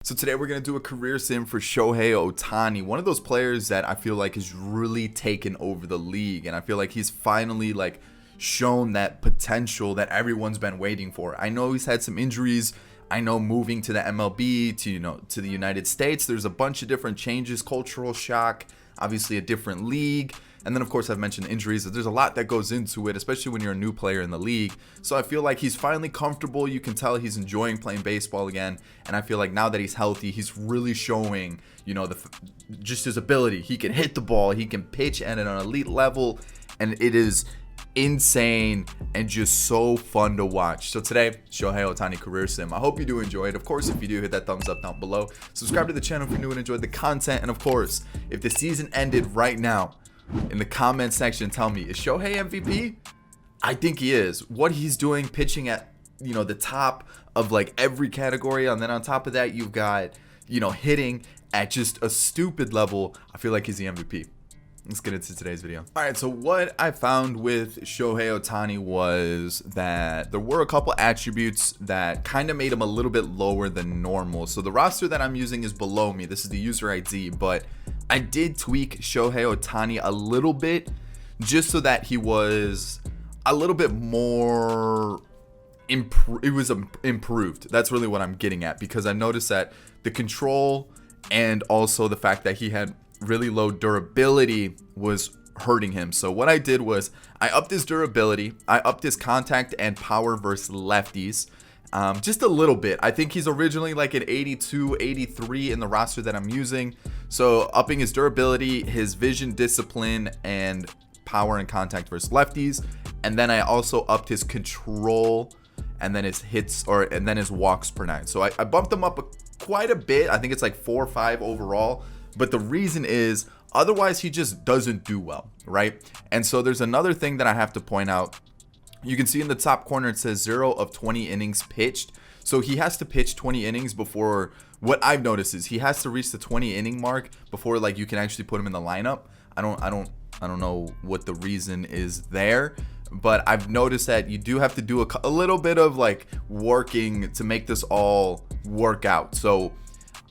So today we're going to do a career sim for Shohei Ohtani, one of those players that I feel like has really taken over the league, and I feel like he's finally shown that potential that everyone's been waiting for. I know he's had some injuries. I know moving to the MLB to the United States, there's a bunch of different changes, cultural shock, obviously a different league. And then, of course, I've mentioned injuries. There's a lot that goes into it, especially when you're a new player in the league. So I feel like he's finally comfortable. You can tell he's enjoying playing baseball again. And I feel like now that he's healthy, he's really showing, just his ability. He can hit the ball. He can pitch at an elite level. And it is insane and just so fun to watch. So today, Shohei Ohtani career sim. I hope you do enjoy it. Of course, if you do, hit that thumbs up down below. Subscribe to the channel if you're new and enjoyed the content. And of course, if the season ended right now, in the comment section, tell me, is Shohei MVP? I think he is. What he's doing, pitching at the top of every category, and then on top of that, you've got hitting at just a stupid level. I feel like he's the MVP. Let's get into today's video. All right, so what I found with Shohei Ohtani was that there were a couple attributes that kind of made him a little bit lower than normal. So the roster that I'm using is below me. This is the user ID, but I did tweak Shohei Ohtani a little bit just so that he was a little bit more improved. That's really what I'm getting at, because I noticed that the control and also the fact that he had really low durability was hurting him. So what I did was I upped his durability, I upped his contact and power versus lefties. Just a little bit. I think he's originally an 82, 83 in the roster that I'm using. So upping his durability, his vision, discipline, and power and contact versus lefties. And then I also upped his control and then his hits and then his walks per nine. So I bumped him up quite a bit. I think it's 4 or 5 overall. But the reason is otherwise he just doesn't do well, right? And so there's another thing that I have to point out. You can see in the top corner it says 0 of 20 innings pitched. So he has to pitch 20 innings before, what I've noticed is he has to reach the 20 inning mark before you can actually put him in the lineup. I don't know what the reason is there, but I've noticed that you do have to do a little bit of working to make this all work out. So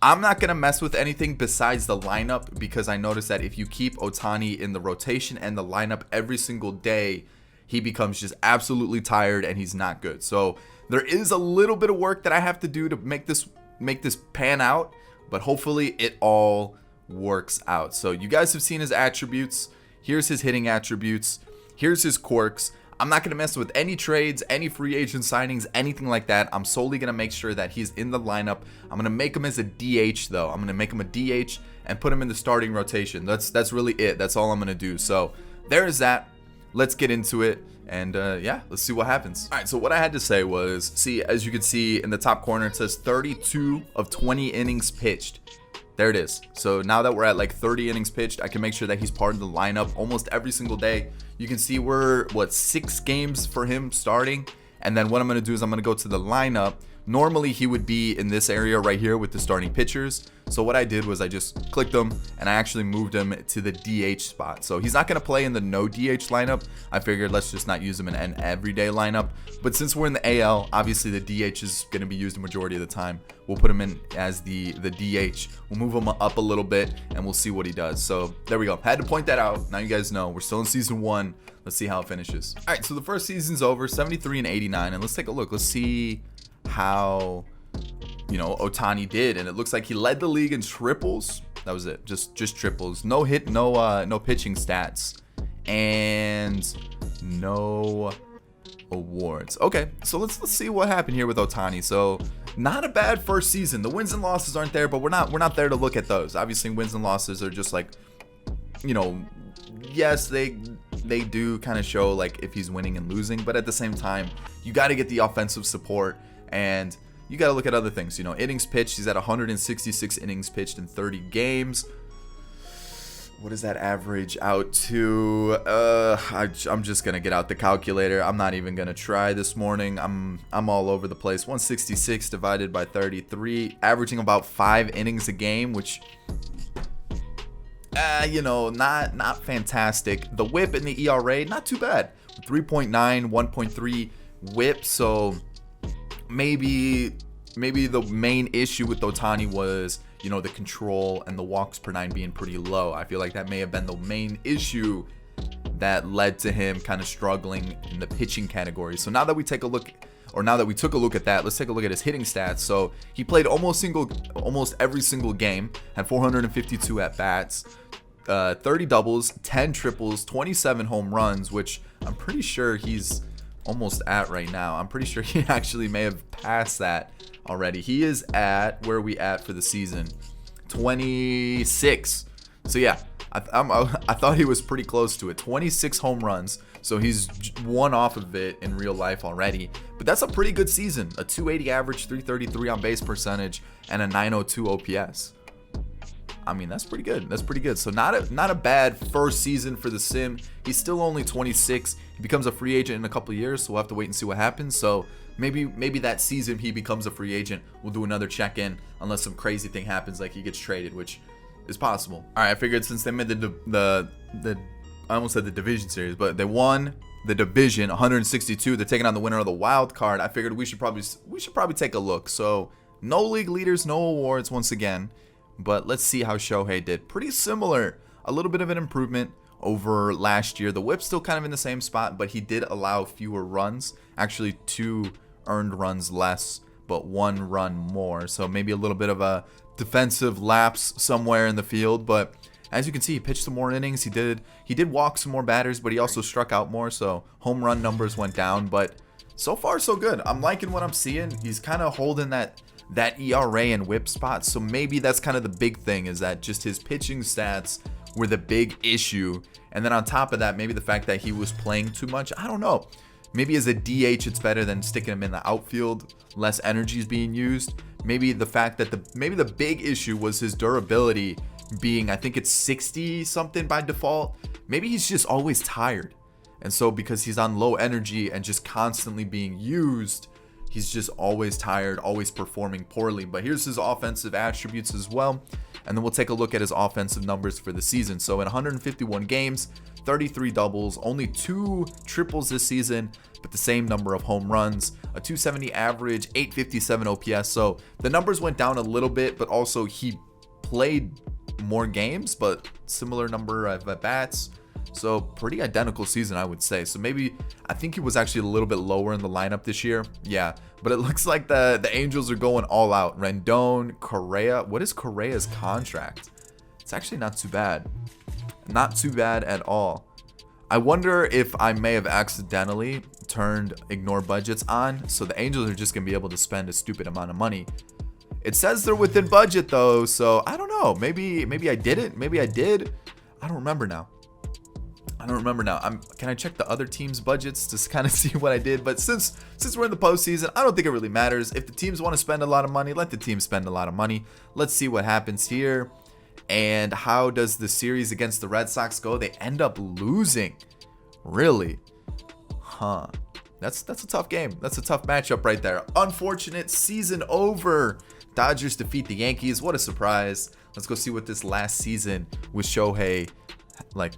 I'm not going to mess with anything besides the lineup, because I noticed that if you keep Ohtani in the rotation and the lineup every single day, he becomes just absolutely tired and he's not good. So there is a little bit of work that I have to do to make this pan out, but hopefully it all works out. So you guys have seen his attributes. Here's his hitting attributes. Here's his quirks. I'm not going to mess with any trades, any free agent signings, anything like that. I'm solely going to make sure that he's in the lineup. I'm going to make him as a DH though. I'm going to make him a DH and put him in the starting rotation. That's really it. That's all I'm going to do. So there's that. Let's get into it, and yeah, let's see what happens. All right, so what I had to say was, see, as you can see in the top corner, it says 32 of 20 innings pitched. There it is. So now that we're at 30 innings pitched, I can make sure that he's part of the lineup almost every single day. You can see we're 6 games for him starting, and then what I'm going to do is I'm going to go to the lineup. Normally he would be in this area right here with the starting pitchers. So what I did was I just clicked him and I actually moved him to the DH spot. So he's not going to play in the no DH lineup. I figured let's just not use him in an everyday lineup. But since we're in the AL, obviously the DH is going to be used the majority of the time. We'll put him in as the DH. We'll move him up a little bit and we'll see what he does. So there we go. Had to point that out. Now you guys know we're still in season 1. Let's see how it finishes. All right, so the first season's over, 73 and 89. And let's take a look. Let's see how Ohtani did, and it looks like he led the league in triples. That was it, just triples. No hit, no pitching stats, and no awards. Okay, so let's see what happened here with Ohtani. So not a bad first season. The wins and losses aren't there, but we're not there to look at those. Obviously wins and losses are just yes, they do kind of show if he's winning and losing, but at the same time you got to get the offensive support. And you got to look at other things. Innings pitched. He's at 166 innings pitched in 30 games. What does that average out to? I'm just going to get out the calculator. I'm not even going to try this morning. I'm all over the place. 166 divided by 33, averaging about 5 innings a game, which not fantastic. The whip and the ERA, not too bad. 3.9, 1.3 whip. So maybe maybe the main issue with Ohtani was, you know, the control and the walks per 9 being pretty low. I feel like that may have been the main issue that led to him kind of struggling in the pitching category. So now that we take a look, or now that we took a look at that, let's take a look at his hitting stats. So he played almost every single game, had 452 at bats, 30 doubles, 10 triples, 27 home runs, which I'm pretty sure he's almost at right now. I'm pretty sure he actually may have passed that already. He is at, where are we at for the season? 26. So yeah, I thought he was pretty close to it. 26 home runs. So he's one off of it in real life already. But that's a pretty good season. A 280 average, 333 on base percentage, and a 902 OPS. I mean, that's pretty good. That's pretty good. So not a bad first season for the Sim. He's still only 26. He becomes a free agent in a couple of years, so we'll have to wait and see what happens. So maybe that season he becomes a free agent, we'll do another check-in unless some crazy thing happens, like he gets traded, which is possible. All right, I figured since they made the I almost said the division series, but they won the division 162. They're taking on the winner of the wild card. I figured we should probably take a look. So no league leaders, no awards once again. But let's see how Shohei did. Pretty similar. A little bit of an improvement over last year. The whip's still kind of in the same spot, but he did allow fewer runs. Actually, 2 earned runs less, but 1 run more. So maybe a little bit of a defensive lapse somewhere in the field. But as you can see, he pitched some more innings. He did walk some more batters, but he also struck out more. So home run numbers went down. But so far, so good. I'm liking what I'm seeing. He's kind of holding that ERA and whip spot. So maybe that's kind of the big thing, is that just his pitching stats were the big issue. And then on top of that, maybe the fact that he was playing too much. I don't know. Maybe as a DH, it's better than sticking him in the outfield. Less energy is being used. Maybe the fact that the big issue was his durability being, I think it's 60 something by default. Maybe he's just always tired. And so because he's on low energy and just constantly being used, he's just always tired, always performing poorly. But here's his offensive attributes as well. And then we'll take a look at his offensive numbers for the season. So in 151 games, 33 doubles, only 2 triples this season, but the same number of home runs, a 270 average, 857 OPS. So the numbers went down a little bit, but also he played more games, but similar number of at-bats. So pretty identical season, I would say. So maybe, I think he was actually a little bit lower in the lineup this year. Yeah, but it looks like the Angels are going all out. Rendon, Correa. What is Correa's contract? It's actually not too bad. Not too bad at all. I wonder if I may have accidentally turned ignore budgets on, so the Angels are just going to be able to spend a stupid amount of money. It says they're within budget though, so I don't know. Maybe I didn't. Maybe I did. I don't remember now. Can I check the other teams' budgets to kind of see what I did? But since we're in the postseason, I don't think it really matters. If the teams want to spend a lot of money, let the team spend a lot of money. Let's see what happens here. And how does the series against the Red Sox go? They end up losing. Really? Huh. That's a tough game. That's a tough matchup right there. Unfortunate. Season over. Dodgers defeat the Yankees. What a surprise. Let's go see what this last season with Shohei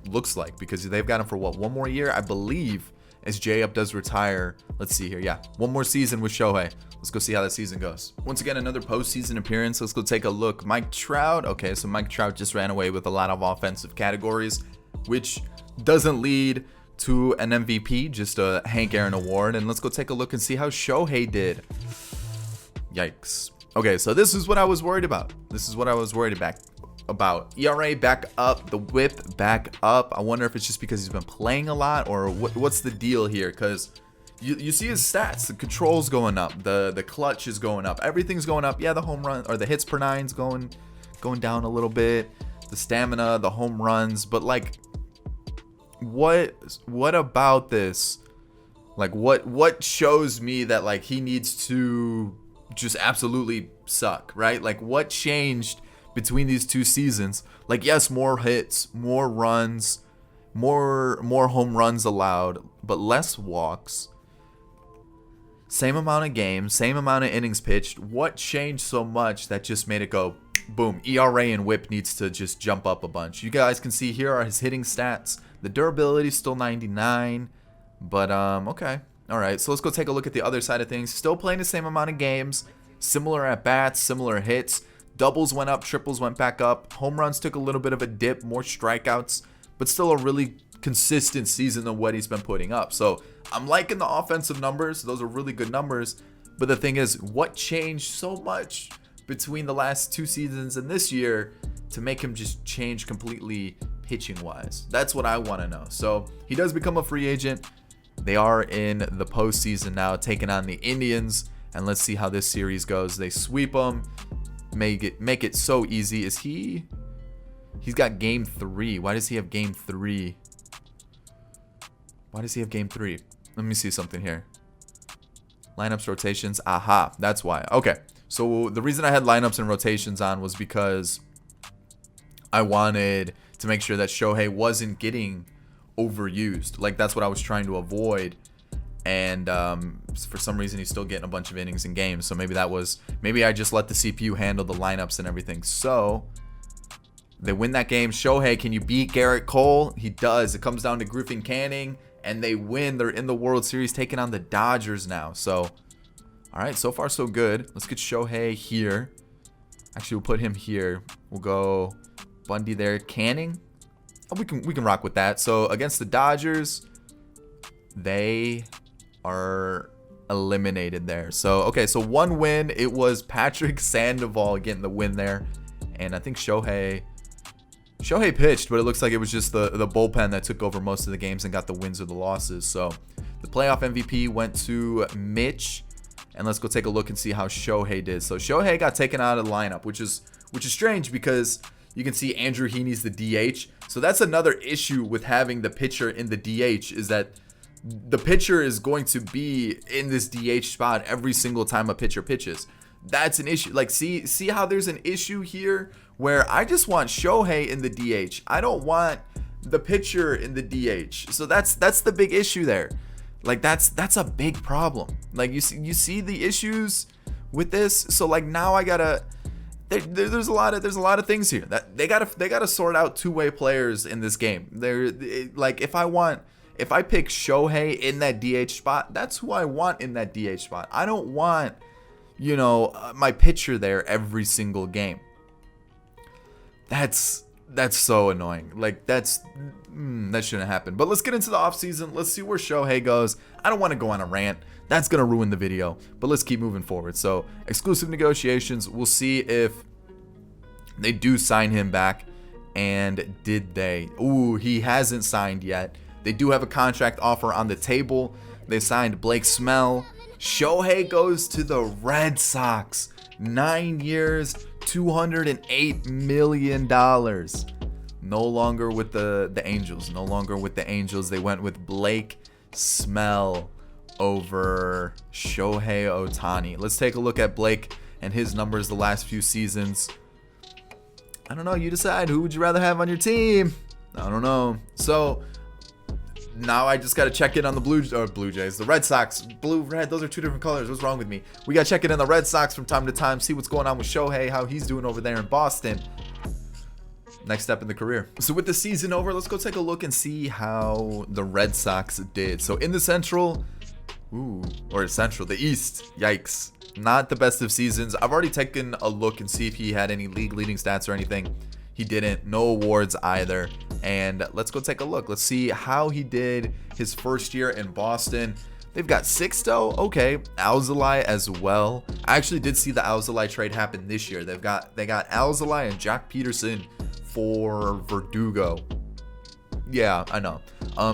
looks like, because they've got him for what, 1 more year, I believe, as J-Up does retire. Let's see here. Yeah, 1 more season with Shohei. Let's go see how that season goes. Once again, another postseason appearance. Let's go take a look. Mike Trout. Okay, so Mike Trout just ran away with a lot of offensive categories, which doesn't lead to an MVP, just a Hank Aaron award. And let's go take a look and see how Shohei did. Yikes. Okay, so this is what I was worried about. ERA back up, the whip back up. I wonder if it's just because he's been playing a lot, or what's the deal here? Because you see his stats, the control's going up, the clutch is going up, everything's going up. Yeah, the home run or the hits per nine's going down a little bit, the stamina, the home runs, but like, what about this? Like, what shows me that like he needs to just absolutely suck, right? Like, what changed between these 2 seasons? Like, yes, more hits, more runs, more home runs allowed, but less walks. Same amount of games, same amount of innings pitched. What changed so much that just made it go boom? ERA and whip needs to just jump up a bunch. You guys can see here are his hitting stats. The durability is still 99, but okay. All right, so let's go take a look at the other side of things. Still playing the same amount of games, Similar at bats, similar hits. Doubles went up, triples went back up. Home runs took a little bit of a dip, more strikeouts, but still a really consistent season of what he's been putting up. So I'm liking the offensive numbers. Those are really good numbers. But the thing is, what changed so much between the last 2 seasons and this year to make him just change completely pitching wise? That's what I want to know. So he does become a free agent. They are in the postseason now, taking on the Indians. And let's see how this series goes. They sweep them. Make it so easy. He's got game 3. Why does he have game 3? Why does he have game 3? Let me see something here. Lineups, rotations. Aha, that's why. Okay, so the reason I had lineups and rotations on was because I wanted to make sure that Shohei wasn't getting overused. Like, that's what I was trying to avoid. And for some reason, he's still getting a bunch of innings in games. So maybe I just let the CPU handle the lineups and everything. So they win that game. Shohei, can you beat Garrett Cole? He does. It comes down to Griffin Canning, and they win. They're in the World Series, taking on the Dodgers now. So, all right, so far so good. Let's get Shohei here. Actually, we'll put him here. We'll go Bundy there. Canning. Oh, we can rock with that. So against the Dodgers, they are eliminated there. So okay, so one win. It was Patrick Sandoval getting the win there, and I think Shohei pitched, but it looks like it was just the bullpen that took over most of the games and got the wins or the losses. So the playoff MVP went to Mitch, and let's go take a look and see how Shohei did. So Shohei got taken out of the lineup, which is strange because you can see Andrew Heaney's the DH. So that's another issue with having the pitcher in the DH, is that the pitcher is going to be in this DH spot every single time a pitcher pitches. That's an issue. Like, see how there's an issue here where I just want Shohei in the DH. I don't want the pitcher in the DH. So that's the big issue there. Like, that's a big problem. Like, you see the issues with this. So like, now I gotta. There's a lot of things here that they gotta sort out two-way players in this game. Like, if I pick Shohei in that DH spot, that's who I want in that DH spot. I don't want, my pitcher there every single game. That's so annoying. Like, that shouldn't happen. But let's get into the offseason. Let's see where Shohei goes. I don't want to go on a rant. That's going to ruin the video. But let's keep moving forward. So, exclusive negotiations. We'll see if they do sign him back. And did they? Ooh, he hasn't signed yet. They do have a contract offer on the table. They signed Blake Snell. Shohei goes to the Red Sox. 9 years, $208 million. No longer with the Angels. No longer with the Angels. They went with Blake Snell over Shohei Ohtani. Let's take a look at Blake and his numbers the last few seasons. I don't know. You decide. Who would you rather have on your team? I don't know. So now I just got to check in on the Blue Jays, the Red Sox. Blue, red, those are two different colors. What's wrong with me? We got to check in on the Red Sox from time to time, see what's going on with Shohei, how he's doing over there in Boston. Next step in the career. So with the season over, let's go take a look and see how the Red Sox did. So in the Central, the East, yikes. Not the best of seasons. I've already taken a look and see if he had any league leading stats or anything. He didn't. No awards either. And let's go take a look. Let's see how he did his first year in Boston. They've got Sixto. Okay. Alzolay as well. I actually did see the Alzolay trade happen this year. They got Alzolay and Jack Peterson for Verdugo. Yeah, I know.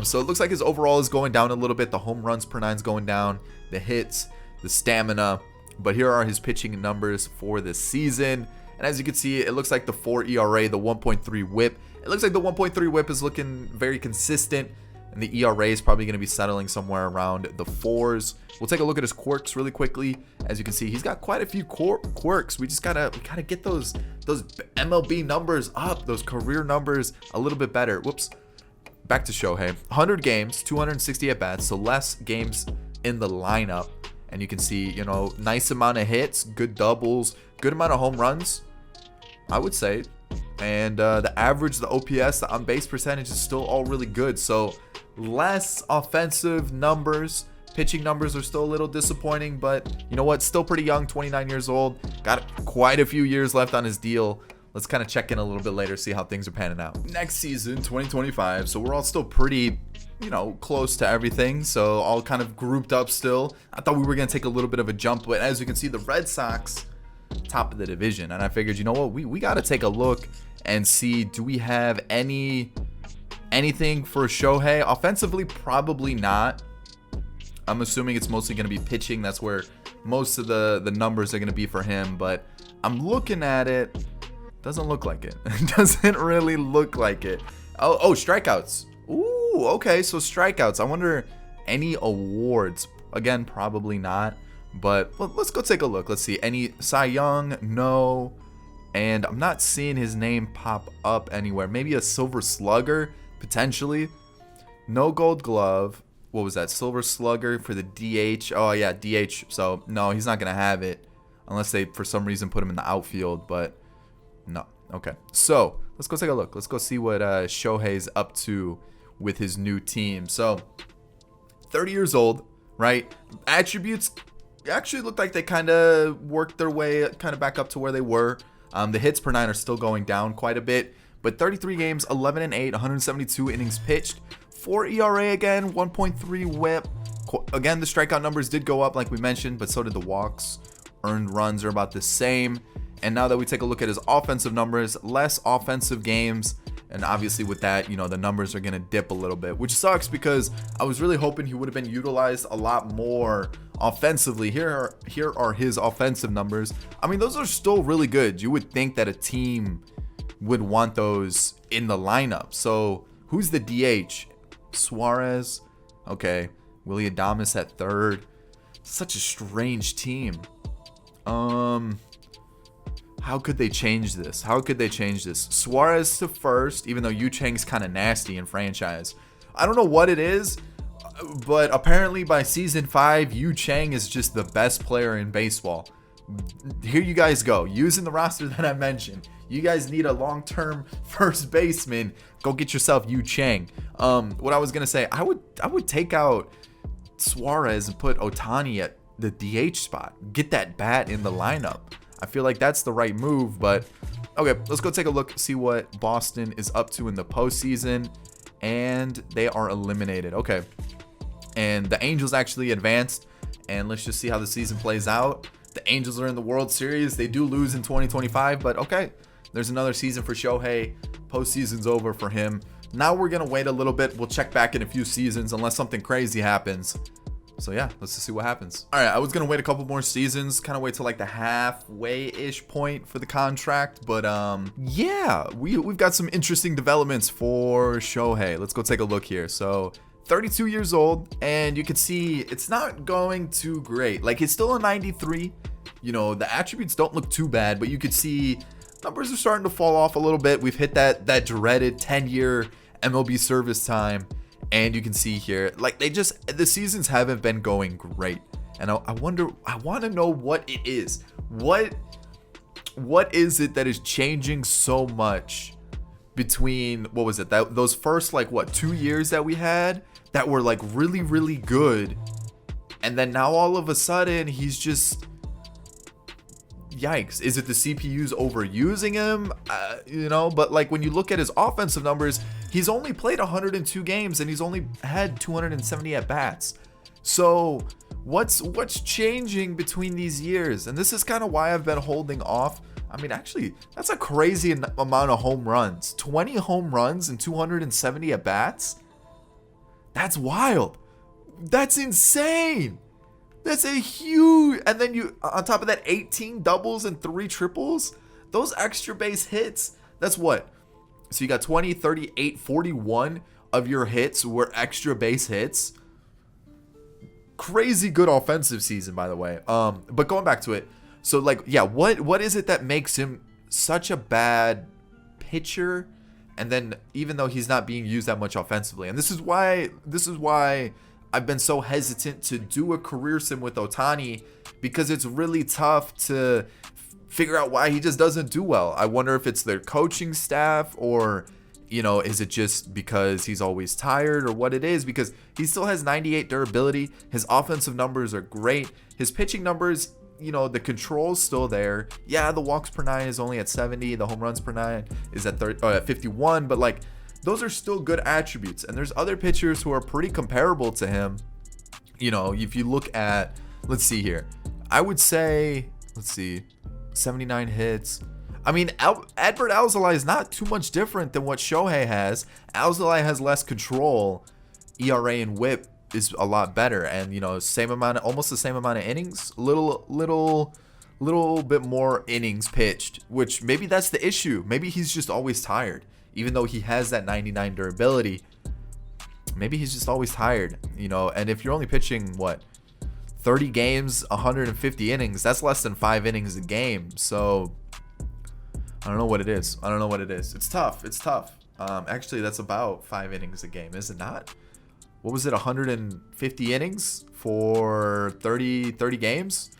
So it looks like his overall is going down a little bit. The home runs per 9 is going down. The hits, the stamina. But here are his pitching numbers for the season. And as you can see, it looks like the 4 ERA, the 1.3 whip. It looks like the 1.3 whip is looking very consistent. And the ERA is probably going to be settling somewhere around the 4s. We'll take a look at his quirks really quickly. As you can see, he's got quite a few quirks. We gotta get those MLB numbers up, those career numbers a little bit better. Whoops. Back to Shohei. 100 games, 260 at bats, so less games in the lineup. And you can see, nice amount of hits, good doubles, good amount of home runs, I would say. And the average, the OPS, the on-base percentage is still all really good. So less offensive numbers, Pitching numbers are still a little disappointing, but you know what? Still pretty young, 29 years old. Got quite a few years left on his deal. Let's kind of check in a little bit later, see how things are panning out. Next season, 2025. So we're all still pretty, close to everything. So all kind of grouped up still. I thought we were going to take a little bit of a jump, but as you can see, the Red Sox, top of the division. And I figured, you know what? We got to take a look and see, do we have anything for Shohei? Offensively, probably not. I'm assuming it's mostly going to be pitching. That's where most of the numbers are going to be for him. But I'm looking at it. Doesn't look like it. Doesn't really look like it. Oh, strikeouts. Ooh, okay. So strikeouts. I wonder any awards. Again, probably not. But let's go take a look. Let's see. Any Cy Young? No. And I'm not seeing his name pop up anywhere. Maybe a Silver Slugger, potentially. No Gold Glove. What was that? Silver Slugger for the DH. Oh, yeah, DH. So, no, he's not going to have it. Unless they, for some reason, put him in the outfield. But no. Okay. So, let's go take a look. Let's go see what Shohei's up to with his new team. So, 30 years old, right? Attributes actually look like they kind of worked their way kind of back up to where they were. The hits per nine are still going down quite a bit. But 33 games, 11-8, 172 innings pitched. 4 ERA again, 1.3 whip. Again, the strikeout numbers did go up like we mentioned, but so did the walks. Earned runs are about the same. And now that we take a look at his offensive numbers, less offensive games. And obviously with that, the numbers are going to dip a little bit, which sucks because I was really hoping he would have been utilized a lot more offensively. Here are his offensive numbers. I mean, those are still really good. You would think that a team would want those in the lineup. So who's the DH? Suarez. Okay. Willie Adames at third. Such a strange team. How could they change this? Suarez to first, even though Yu Chang's kind of nasty in franchise. I don't know what it is, but apparently by season 5, Yu Chang is just the best player in baseball. Here you guys go. Using the roster that I mentioned. You guys need a long-term first baseman. Go get yourself Yu Chang. What I was going to say, I would take out Suarez and put Ohtani at the DH spot. Get that bat in the lineup. I feel like that's the right move, but okay, let's go take a look, see what Boston is up to in the postseason, and they are eliminated. Okay, and the Angels actually advanced, and let's just see how the season plays out. The Angels are in the World Series. They do lose in 2025, but okay, there's another season for Shohei. Postseason's over for him. Now we're going to wait a little bit. We'll check back in a few seasons unless something crazy happens. So yeah, let's just see what happens. All right, I was gonna wait a couple more seasons, kind of wait till like the halfway-ish point for the contract, but yeah, we've got some interesting developments for Shohei. Let's go take a look here. So 32 years old, and you can see it's not going too great. Like, it's still a 93. The attributes don't look too bad, but you could see numbers are starting to fall off a little bit. We've hit that dreaded 10-year MLB service time. And you can see here, like, the seasons haven't been going great. And I want to know what it is. What is it that is changing so much between, what was it, those first, 2 years that we had that were, really, really good. And then now all of a sudden, he's just, yikes. Is it the CPUs overusing him? But when you look at his offensive numbers, he's only played 102 games and he's only had 270 at bats. So what's changing between these years? And this is kind of why I've been holding off. I mean, actually, that's a crazy amount of home runs. 20 home runs and 270 at bats. That's wild. That's insane. That's a huge, and then you, on top of that, 18 doubles and 3 triples. Those extra base hits, that's what? So you got 20, 38, 41 of your hits were extra base hits. Crazy good offensive season, by the way. But going back to it, so what is it that makes him such a bad pitcher? And then even though he's not being used that much offensively, and this is why I've been so hesitant to do a career sim with Ohtani, because it's really tough to figure out why he just doesn't do well. I wonder if it's their coaching staff or Is it just because he's always tired or what it is? Because he still has 98 durability. His offensive numbers are great. His pitching numbers, the control's still there. Yeah, the walks per nine is only at 70. The home runs per nine is at 51. But like, those are still good attributes. And there's other pitchers who are pretty comparable to him. If you look at, let's see here. I would say, 79 hits. I mean, Adbert Alzolay is not too much different than what Shohei has. Alzolay has less control. ERA and WHIP is a lot better, and almost the same amount of innings. Little bit more innings pitched, which maybe that's the issue. Maybe he's just always tired, even though he has that 99 durability. Maybe he's just always tired, And if you're only pitching 30 games, 150 innings, that's less than 5 innings a game. So I don't know what it is. It's tough. Actually, that's about 5 innings a game, is it not? What was it? 150 innings for 30 games?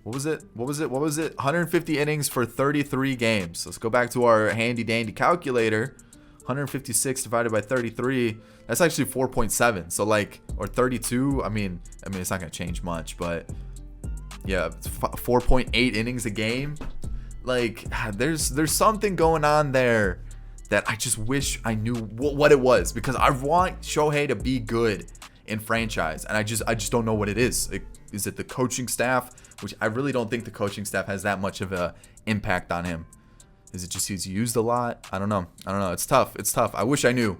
What was it? 150 innings for 33 games. Let's go back to our handy dandy calculator. 156 divided by 33. That's actually 4.7. So or 32. I mean, it's not gonna change much, but yeah, 4.8 innings a game. There's something going on there that I just wish I knew what it was, because I want Shohei to be good in franchise, and I just don't know what it is. Is it the coaching staff? Which I really don't think the coaching staff has that much of a impact on him. Is it just he's used a lot? I don't know. It's tough. I wish I knew,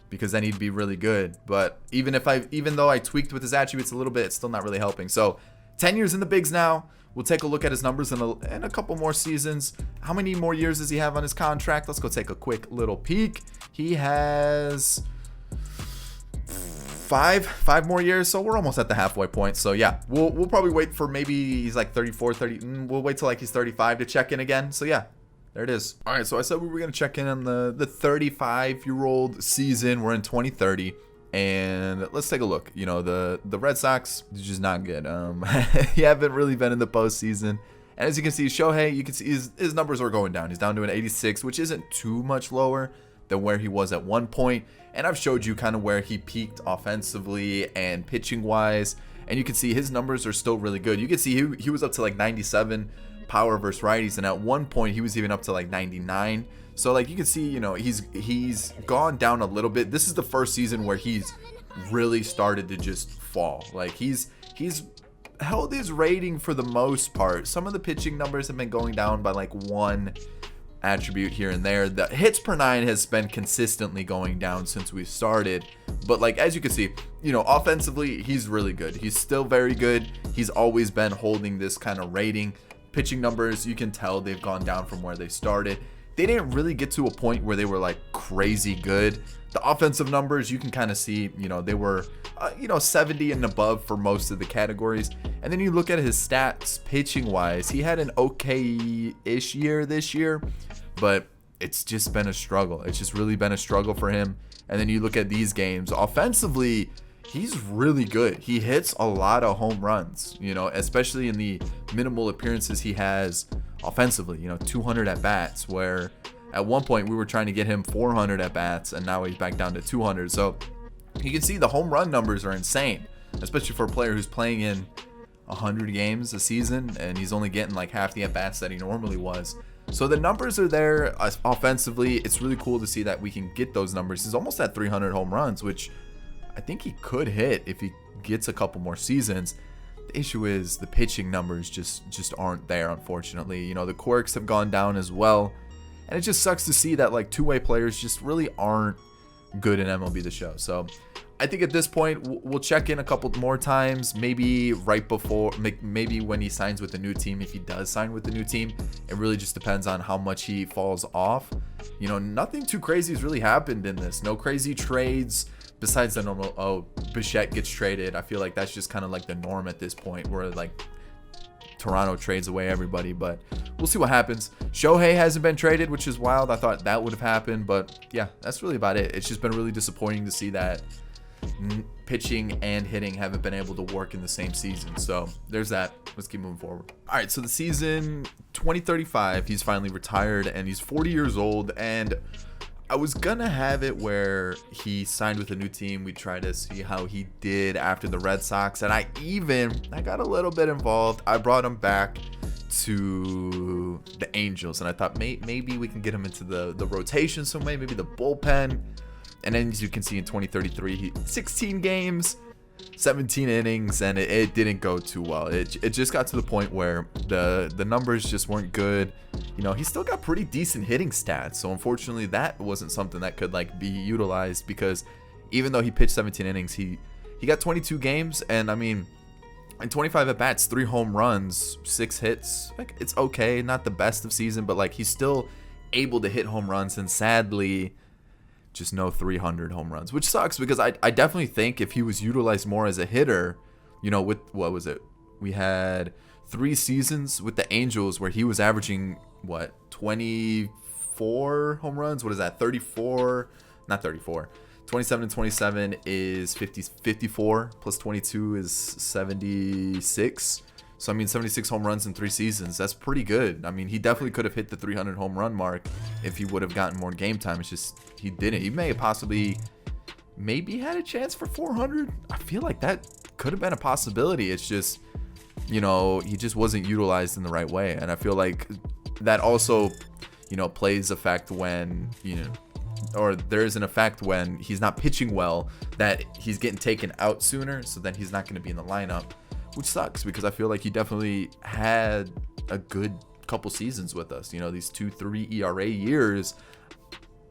because then he'd be really good. But even though I tweaked with his attributes a little bit, it's still not really helping. So 10 years in the bigs now. We'll take a look at his numbers in a couple more seasons. How many more years does he have on his contract? Let's go take a quick little peek. He has five more years, so we're almost at the halfway point. So yeah, we'll probably wait for, maybe he's 34, 30. We'll wait till he's 35 to check in again. So yeah, there it is. All right, so I said we were going to check in on the 35-year-old season. We're in 2030. And let's take a look. The Red Sox is just not good. He haven't really been in the postseason. And as you can see, Shohei, you can see his numbers are going down. He's down to an 86, which isn't too much lower than where he was at one point. And I've showed you kind of where he peaked offensively and pitching wise. And you can see his numbers are still really good. You can see he was up to 97 power versus righties. And at one point, he was even up to 99. So you can see, he's gone down a little bit. This is the first season where he's really started to just fall. He's held his rating for the most part. Some of the pitching numbers have been going down by one attribute here and there. The hits per nine has been consistently going down since we started. But as you can see, offensively, he's really good. He's still very good. He's always been holding this kind of rating. Pitching numbers, you can tell they've gone down from where they started. They didn't really get to a point where they were crazy good. The offensive numbers, you can kind of see, they were, 70 and above for most of the categories. And then you look at his stats pitching wise, he had an okay-ish year this year, but it's just been a struggle. It's just really been a struggle for him. And then you look at these games, offensively, he's really good. He hits a lot of home runs, especially in the minimal appearances he has offensively, 200 at bats, where at one point we were trying to get him 400 at bats, and now he's back down to 200. So you can see the home run numbers are insane, especially for a player who's playing in 100 games a season, and he's only getting half the at bats that he normally was. So the numbers are there offensively. It's really cool to see that we can get those numbers. He's almost at 300 home runs, which I think he could hit if he gets a couple more seasons. The issue is the pitching numbers just aren't there, unfortunately. The quirks have gone down as well. And it just sucks to see that two-way players just really aren't good in MLB The Show. So I think at this point, we'll check in a couple more times, maybe right before, maybe when he signs with the new team, if he does sign with the new team. It really just depends on how much he falls off. Nothing too crazy has really happened in this. No crazy trades. Besides the normal, Bichette gets traded. I feel that's just kind of the norm at this point, where Toronto trades away everybody. But we'll see what happens. Shohei hasn't been traded, which is wild. I thought that would have happened, but yeah, that's really about it. It's just been really disappointing to see that pitching and hitting haven't been able to work in the same season. So there's that. Let's keep moving forward. All right, so the season 2035, he's finally retired, and he's 40 years old, and I was gonna have it where he signed with a new team. We try to see how he did after the Red Sox, and I got a little bit involved. I brought him back to the Angels, and I thought maybe we can get him into the rotation some way, maybe the bullpen. And then, as you can see, in 2033, 16 games, 17 innings, and it didn't go too well. It just got to the point where the numbers just weren't good. You know, he still got pretty decent hitting stats, so unfortunately that wasn't something that could like be utilized, because even though he pitched 17 innings, he got 22 games, and I mean, in 25 at bats, 3 home runs, 6 hits. Like, it's okay, not the best of season, but like he's still able to hit home runs, and sadly, just no 300 home runs, which sucks, because I definitely think if he was utilized more as a hitter, you know, with what was it? We had 3 seasons with the Angels where he was averaging 24 home runs. What is that? 34? Not 34. 27 and 27 is 54 plus 22 is 76. So I mean, 76 home runs in 3 seasons. That's pretty good. I mean, he definitely could have hit the 300 home run mark if he would have gotten more game time. It's just he didn't. He may have maybe had a chance for 400. I feel like that could have been a possibility. It's just, you know, he just wasn't utilized in the right way, and I feel like that also, you know, plays effect when, you know, or there is an effect when he's not pitching well, that he's getting taken out sooner, so then he's not going to be in the lineup, which sucks, because I feel like he definitely had a good couple seasons with us. You know, these 2-3 ERA years.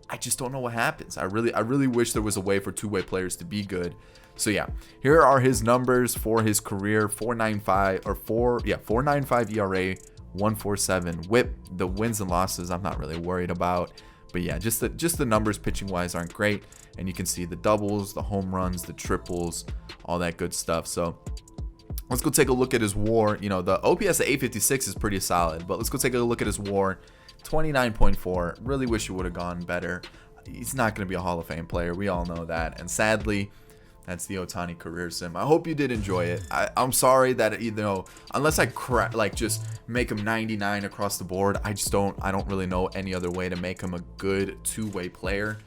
I just don't know what happens. I really wish there was a way for two-way players to be good. So yeah, here are his numbers for his career: 4.95 ERA, 1.47 WHIP. The wins and losses I'm not really worried about, but yeah, just the numbers pitching wise aren't great, and you can see the doubles, the home runs, the triples, all that good stuff. So let's go take a look at his WAR. You know, the OPS at 856 is pretty solid, but let's go take a look at his WAR. 29.4. Really wish he would have gone better. He's not going to be a Hall of Fame player. We all know that. And sadly, that's the Ohtani career sim. I hope you did enjoy it. I'm sorry that, you know, unless I just make him 99 across the board, I don't really know any other way to make him a good two-way player.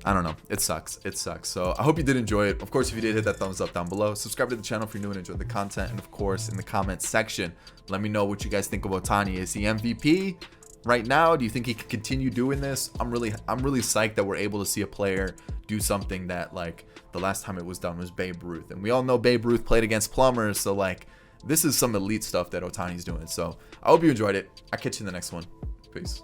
I don't know. It sucks. So I hope you did enjoy it. Of course, if you did, hit that thumbs up down below. Subscribe to the channel if you're new and enjoyed the content. And of course, in the comments section, let me know what you guys think of Ohtani. Is he MVP right now? Do you think he can continue doing this? I'm really psyched that we're able to see a player do something that, like, the last time it was done was Babe Ruth. And we all know Babe Ruth played against plumbers. So, like, this is some elite stuff that Ohtani's doing. So I hope you enjoyed it. I'll catch you in the next one. Peace.